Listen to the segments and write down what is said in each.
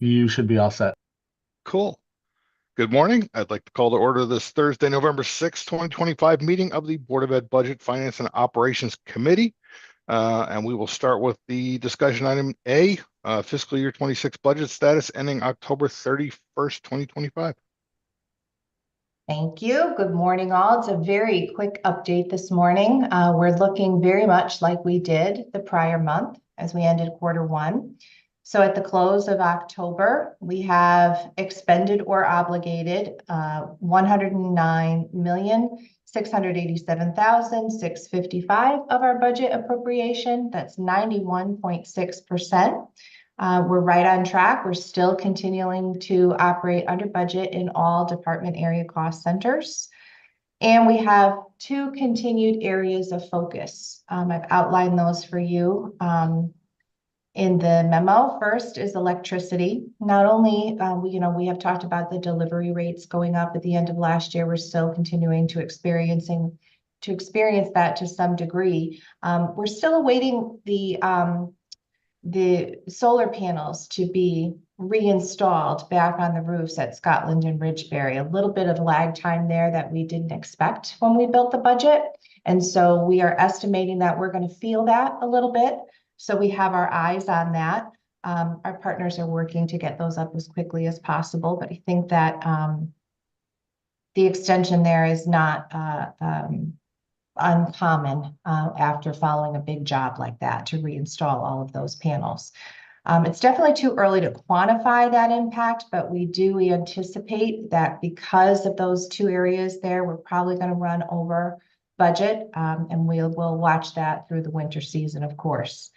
You should be all set. Cool. Good morning. I'd like to call to order this Thursday, November 6th, 2025 meeting of the Board of Ed Budget, Finance, and Operations Committee. And we will start with the discussion item A, fiscal year 26 budget status ending October 31st, 2025. Thank you. Good morning, all. It's a very quick update this morning. We're looking very much like we did the prior month as we ended quarter 1. So at the close of October, we have expended or obligated $109,687,655 of our budget appropriation. That's 91.6%. We're right on track. We're still continuing to operate under budget in all department area cost centers. And we have 2 continued areas of focus. I've outlined those for you in the memo. First is electricity. Not only, we have talked about the delivery rates going up at the end of last year. We're still continuing to experience that to some degree. We're still awaiting the solar panels to be reinstalled back on the roofs at Scotland and Ridgebury. A little bit of lag time there that we didn't expect when we built the budget. And so we are estimating that we're going to feel that a little bit. So we have our eyes on that. Our partners are working to get those up as quickly as possible. But I think that the extension there is not uncommon after following a big job like that to reinstall all of those panels. It's definitely too early to quantify that impact, but we anticipate that because of those 2 areas there, we're probably going to run over budget, and we'll watch that through the winter season, of course.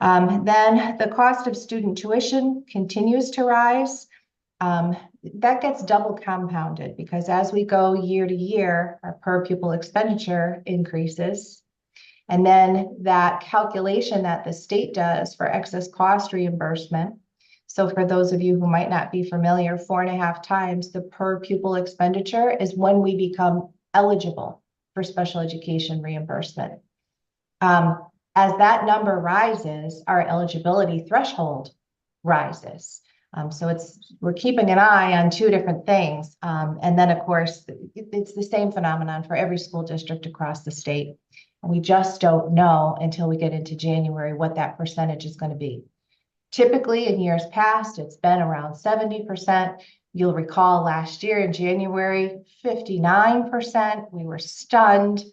Then the cost of student tuition continues to rise. That gets double compounded because as we go year to year, our per pupil expenditure increases. And then that calculation that the state does for excess cost reimbursement. So for those of you who might not be familiar, 4.5 times the per pupil expenditure is when we become eligible for special education reimbursement. As that number rises, our eligibility threshold rises. So we're keeping an eye on 2 different things. And then, of course, it's the same phenomenon for every school district across the state. And we just don't know until we get into January what that percentage is going to be. Typically, in years past, it's been around 70%. You'll recall last year in January, 59%. We were stunned.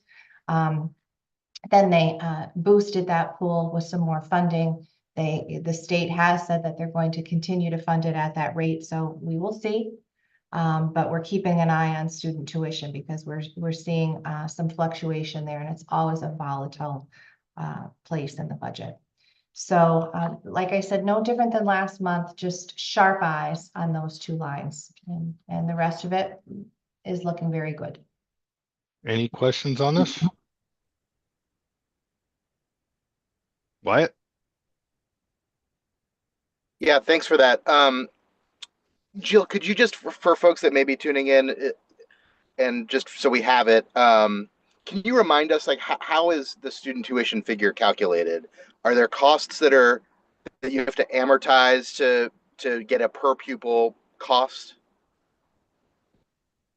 Then they boosted that pool with some more funding. The state has said that they're going to continue to fund it at that rate, so we will see. But we're keeping an eye on student tuition because we're seeing some fluctuation there, and it's always a volatile place in the budget. So, like I said, no different than last month, just sharp eyes on those 2 lines, and the rest of it is looking very good. Any questions on this? Wyatt? Yeah, thanks for that. Jill, could you just, for folks that may be tuning in, and just so we have it, can you remind us, like, how is the student tuition figure calculated? Are there costs that you have to amortize to get a per pupil cost?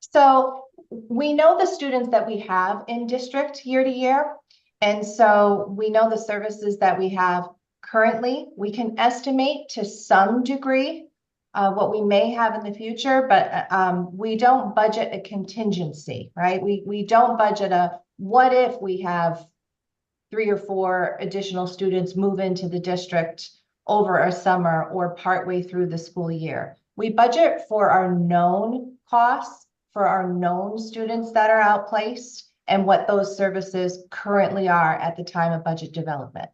So we know the students that we have in district year to year. And so we know the services that we have currently. We can estimate to some degree what we may have in the future, but we don't budget a contingency, right? We don't budget a what if we have 3 or 4 additional students move into the district over a summer or partway through the school year. We budget for our known costs, for our known students that are outplaced, and what those services currently are at the time of budget development.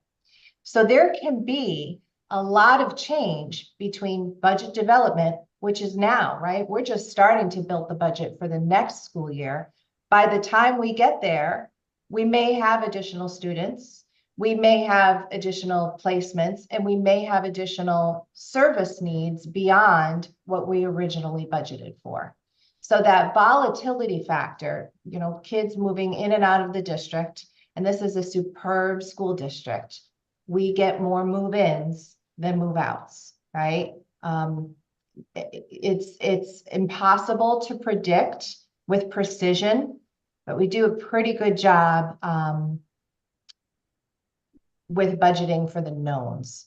So there can be a lot of change between budget development, which is now, right? We're just starting to build the budget for the next school year. By the time we get there, we may have additional students, we may have additional placements, and we may have additional service needs beyond what we originally budgeted for. So that volatility factor, kids moving in and out of the district, and this is a superb school district. We get more move-ins than move-outs, right? It's impossible to predict with precision, but we do a pretty good job with budgeting for the knowns.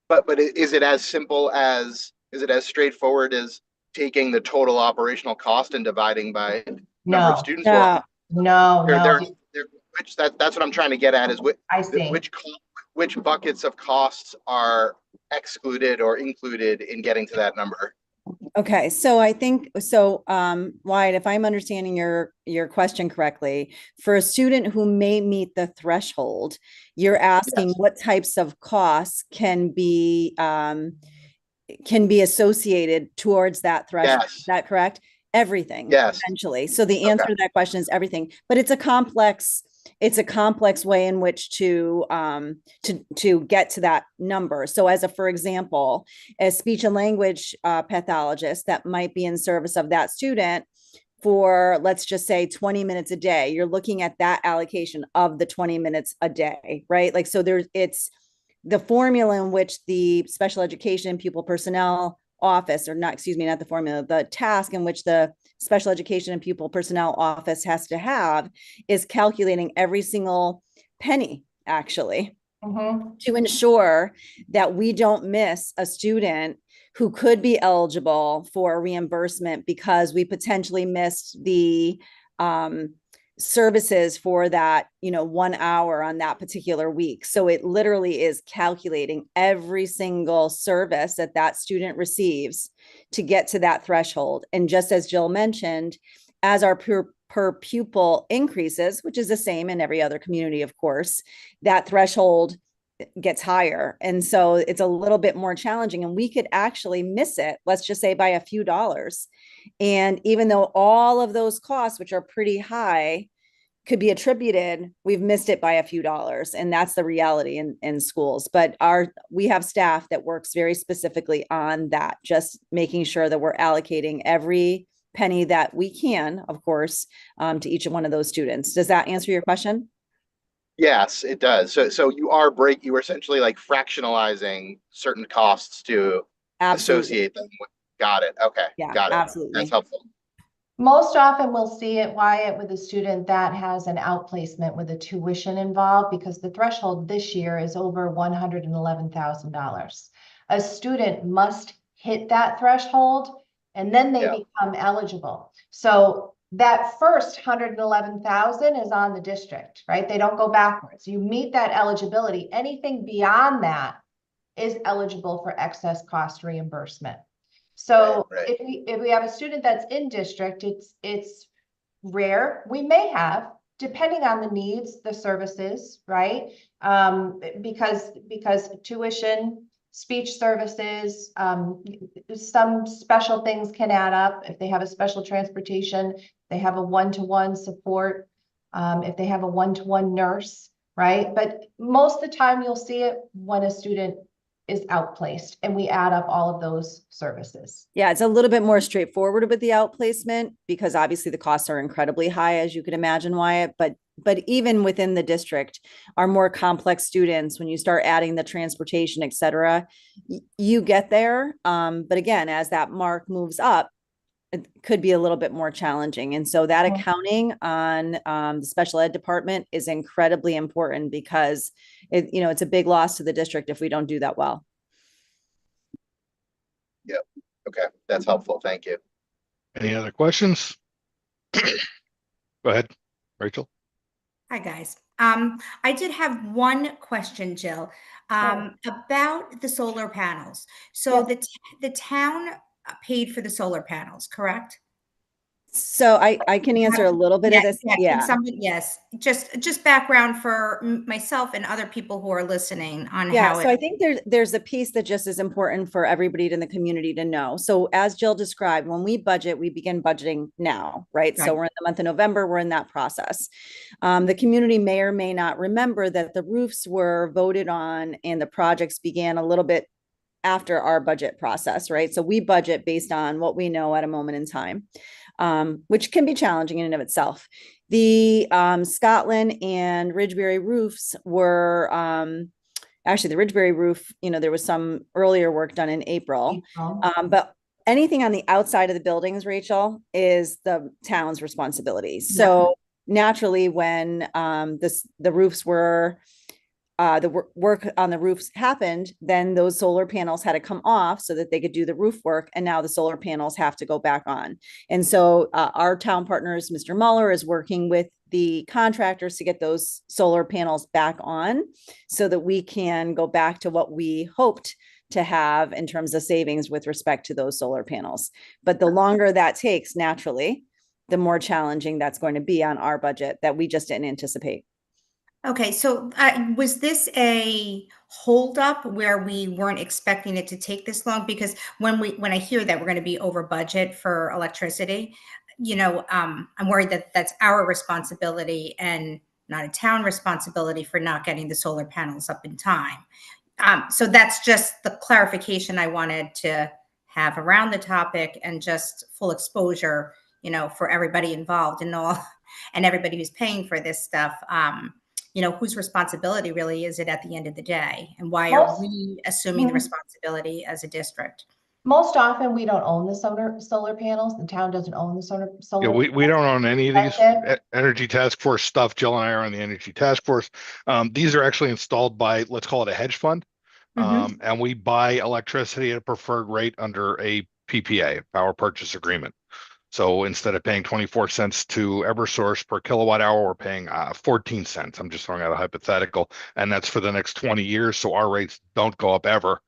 But is it as simple as, is it as straightforward as taking the total operational cost and dividing by number of No, students? No, no. Which that's what I'm trying to get at, is I see. which buckets of costs are excluded or included in getting to that number? okay. So I think, so, Wyatt, if I'm understanding your question correctly, for a student who may meet the threshold, you're asking Yes. what types of costs can be associated towards that threshold. Is Yes. that correct? Everything, Yes. essentially. So the Okay. answer to that question is everything, but it's a complex way in which to get to that number. So for example, a speech and language pathologist that might be in service of that student for, let's just say, 20 minutes a day, you're looking at that allocation of the 20 minutes a day, right? Like, so it's the formula in which the special education and pupil personnel office, or not, excuse me, not the formula, the task in which the special education and pupil personnel office has to have is calculating every single penny, actually, to ensure that we don't miss a student who could be eligible for reimbursement because we potentially missed the services for that, 1 hour on that particular week. So it literally is calculating every single service that that student receives to get to that threshold. And just as Jill mentioned, as our per pupil increases, which is the same in every other community, of course, that threshold gets higher. And so it's a little bit more challenging, and we could actually miss it, let's just say by a few dollars. And even though all of those costs, which are pretty high, could be attributed, we've missed it by a few dollars. And that's the reality in schools. But we have staff that works very specifically on that, just making sure that we're allocating every penny that we can, of course, to each one of those students. Does that answer your question? Yes, it does. So you are essentially like fractionalizing certain costs to Absolutely. associate them with. Got it. Okay. Yeah, Got it. absolutely. That's helpful. Most often we'll see it, Wyatt, with a student that has an outplacement with a tuition involved, because the threshold this year is over $111,000. A student must hit that threshold and then they become eligible. So that first 111,000 is on the district, right? They don't go backwards. You meet that eligibility. Anything beyond that is eligible for excess cost reimbursement. So Right. if we have a student that's in district, it's rare. We may have, depending on the needs, the services, right? Because tuition, speech services, some special things can add up. If they have a special transportation, they have a one-to-one support, if they have a one-to-one nurse, right? But most of the time you'll see it when a student is outplaced, and we add up all of those services. Yeah, it's a little bit more straightforward with the outplacement because obviously the costs are incredibly high, as you can imagine, Wyatt. But even within the district, our more complex students, when you start adding the transportation, et cetera, you get there. But again, as that mark moves up, it could be a little bit more challenging. And so that accounting on the special ed department is incredibly important because it's a big loss to the district if we don't do that well. Yep. Okay. That's helpful. Thank you. Any other questions? Go ahead, Rachel. Hi, guys. I did have one question, Jill, about the solar panels. So the town paid for the solar panels, correct? So I can answer a little bit of this. Yeah. Yes. Just background for myself and other people who are listening on Yeah, how so I think there's a piece that just is important for everybody in the community to know. So as Jill described, when we budget, we begin budgeting now, right? So we're in the month of November, we're in that process. The community may or may not remember that the roofs were voted on and the projects began a little bit after our budget process, right? So we budget based on what we know at a moment in time, which can be challenging in and of itself. The Scotland and Ridgebury roofs were actually the Ridgebury roof, there was some earlier work done in April. But anything on the outside of the buildings, Rachel, is the town's responsibility. So naturally, when the roofs were work on the roofs happened, then those solar panels had to come off so that they could do the roof work. And now the solar panels have to go back on. And so our town partners, Mr. Muller, is working with the contractors to get those solar panels back on so that we can go back to what we hoped to have in terms of savings with respect to those solar panels. But the longer that takes, naturally, the more challenging that's going to be on our budget that we just didn't anticipate. Okay, so was this a holdup where we weren't expecting it to take this long? Because when I hear that we're going to be over budget for electricity, I'm worried that that's our responsibility and not a town responsibility for not getting the solar panels up in time. So that's just the clarification I wanted to have around the topic and just full exposure, for everybody involved and all, and everybody who's paying for this stuff. Whose responsibility really is it at the end of the day? And why are we assuming the responsibility as a district? Most often we don't own the solar panels. The town doesn't own the solar Yeah, we don't own any of these energy task force stuff. Jill and I are on the energy task force. These are actually installed by, let's call it a hedge fund. And we buy electricity at a preferred rate under a PPA, power purchase agreement. So instead of paying 24 cents to Eversource per kilowatt hour, we're paying 14 cents. I'm just throwing out a hypothetical, and that's for the next 20 years. So our rates don't go up ever.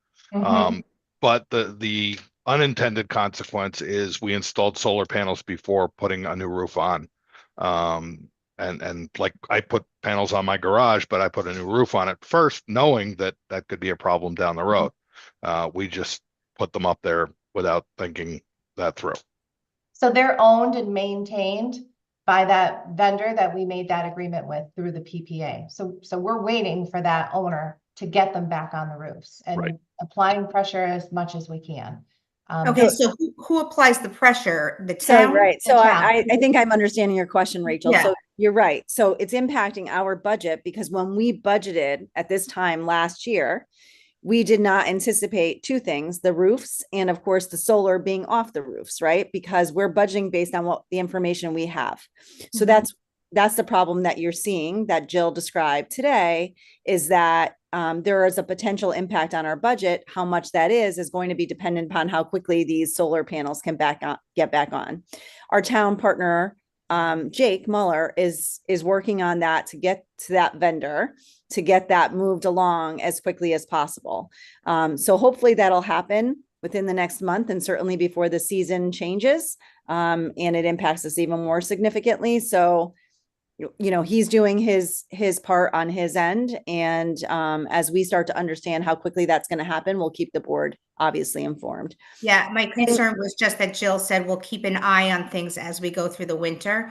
But the unintended consequence is we installed solar panels before putting a new roof on. And like I put panels on my garage, but I put a new roof on it first, knowing that that could be a problem down the road. We just put them up there without thinking that through. So they're owned and maintained by that vendor that we made that agreement with through the PPA. So we're waiting for that owner to get them back on the roofs and applying pressure as much as we can. Okay, so who applies the pressure? The So, town? right. So I think I'm understanding your question, Rachel. Yeah. So you're right. So it's impacting our budget because when we budgeted at this time last year, we did not anticipate two things, the roofs and of course the solar being off the roofs, right? Because we're budgeting based on what the information we have. So that's the problem that you're seeing that Jill described today is that there is a potential impact on our budget. How much that is going to be dependent upon how quickly these solar panels can get back on. Our town partner, Jake Muller, is working on that to get to that vendor to get that moved along as quickly as possible. So hopefully that'll happen within the next month and certainly before the season changes and it impacts us even more significantly. So he's doing his part on his end. And as we start to understand how quickly that's going to happen, we'll keep the board obviously informed. Yeah, my concern was just that Jill said we'll keep an eye on things as we go through the winter.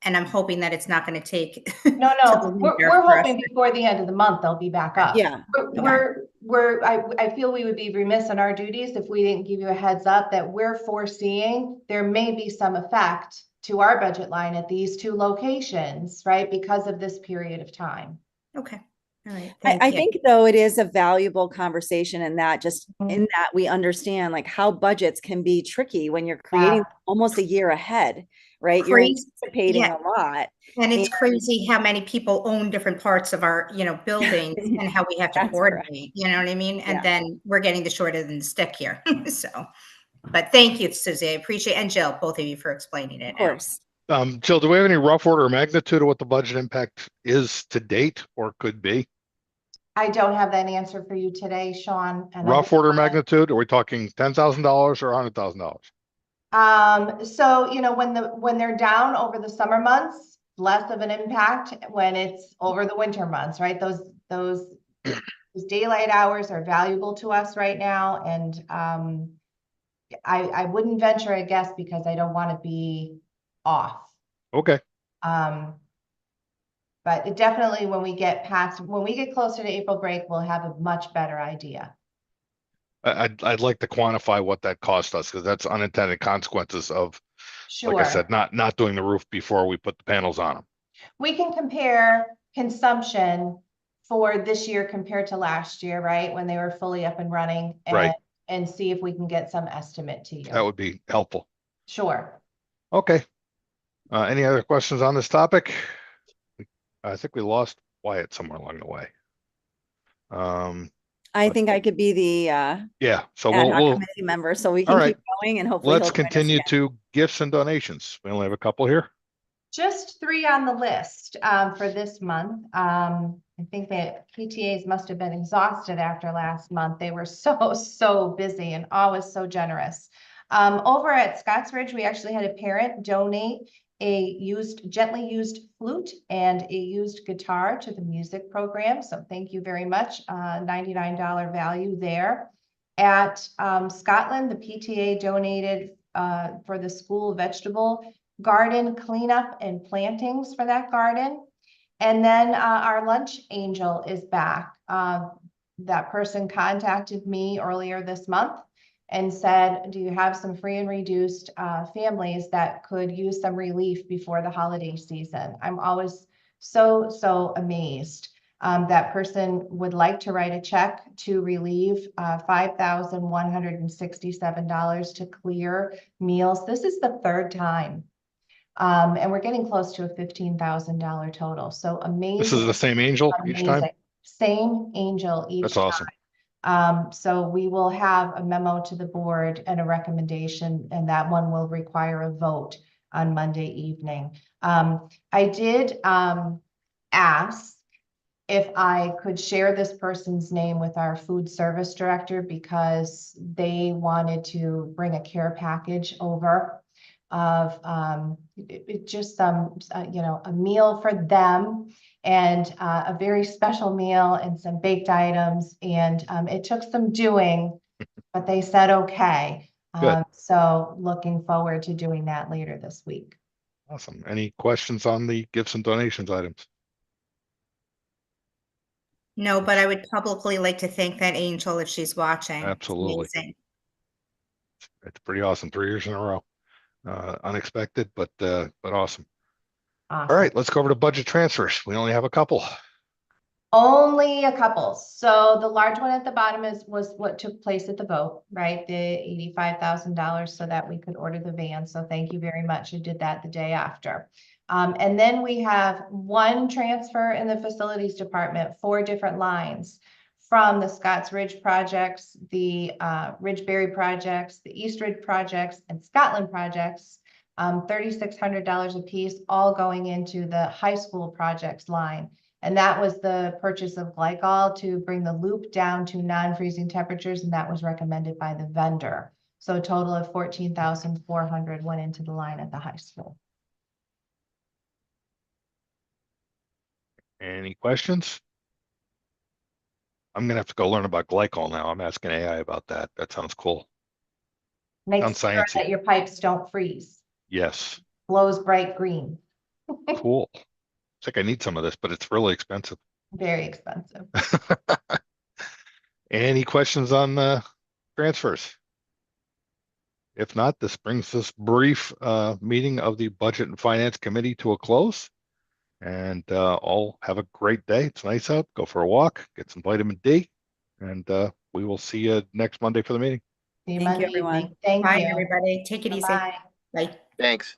And I'm hoping that it's not going to take. No, we're hoping before the end of the month they'll be back up. Yeah. I feel we would be remiss in our duties if we didn't give you a heads up that we're foreseeing there may be some effect to our budget line at these two locations, right? Because of this period of time. Okay. All right. I think though it is a valuable conversation in that in that we understand like how budgets can be tricky when you're creating almost a year ahead, right? You're anticipating a lot. And it's crazy how many people own different parts of our, buildings and how we have to coordinate, you know what I mean? And then we're getting the short end of the stick here. But thank you, Susie. I appreciate, and Jill, both of you for explaining it. Of course. Jill, do we have any rough order or magnitude of what the budget impact is to date or could be? I don't have that answer for you today, Sean. And rough order magnitude? Are we talking $10,000 or $100,000? So, when they're down over the summer months, less of an impact when it's over the winter months, right? Those daylight hours are valuable to us right now. And I wouldn't venture a guess because I don't want to be off. Okay. But it definitely, when we get closer to April break, we'll have a much better idea. I'd like to quantify what that cost us because that's unintended consequences of, like I said, not doing the roof before we put the panels on them. We can compare consumption for this year compared to last year, right? When they were fully up and running, Right. and see if we can get some estimate to That you. would be helpful. Sure. Okay. Any other questions on this topic? I think we lost Wyatt somewhere along the way. I But- think I could be the Yeah. So ad hoc we'll committee member, so we all can right. keep going and hopefully Let's he'll join us continue again. to gifts and donations. We only have a couple here. Just 3 on the list for this month. I think that PTAs must have been exhausted after last month. They were so busy and always so generous. Over at Scotts Ridge, we actually had a parent donate a gently used flute and a used guitar to the music program. So thank you very much. $99 value there. At Scotland, the PTA donated for the school vegetable garden cleanup and plantings for that garden. And then our lunch angel is back. That person contacted me earlier this month and said, do you have some free and reduced families that could use some relief before the holiday season? I'm always so amazed. That person would like to write a check to relieve $5,167 to clear meals. This is the 3rd time. And we're getting close to a $15,000 total. So amazing. This is the same angel each time. Same angel each That's awesome. time. So we will have a memo to the board and a recommendation, and that one will require a vote on Monday evening. I did ask if I could share this person's name with our food service director because they wanted to bring a care package over of just some, a meal for them and a very special meal and some baked items. And it took some doing, but they said, okay. So looking forward to doing that later this week. Awesome. Any questions on the gifts and donations items? No, but I would publicly like to thank that angel if she's watching. Absolutely. It's amazing. It's pretty awesome. 3 years in a row. Unexpected, but awesome. Awesome. All right, let's go over to budget transfers. We only have a couple. Only a couple. So the large one at the bottom was what took place at the vote, right? The $85,000 so that we could order the van. So thank you very much. You did that the day after. And then we have one transfer in the facilities department, 4 different lines from the Scotts Ridge projects, the Ridgeberry projects, the East Ridge projects, and Scotland projects, $3,600 a piece, all going into the high school projects line. And that was the purchase of glycol to bring the loop down to non-freezing temperatures, and that was recommended by the vendor. So a total of $14,400 went into the line at the high school. Any questions? I'm gonna have to go learn about glycol now. I'm asking AI about that. That sounds cool. Make Sounds sure sciencey. that your pipes don't freeze. Yes. Glows bright green. Cool. It's like I need some of this, but it's really expensive. Very expensive. Any questions on the transfers? If not, this brings this brief meeting of the Budget and Finance Committee to a close. And all have a great day. It's nice out. Go for a walk, get some vitamin D, and we will see you next Monday for the meeting. See you Thank you, Monday everyone. evening. Thank Bye, you. everybody. Take it easy. Bye. Bye. Thanks.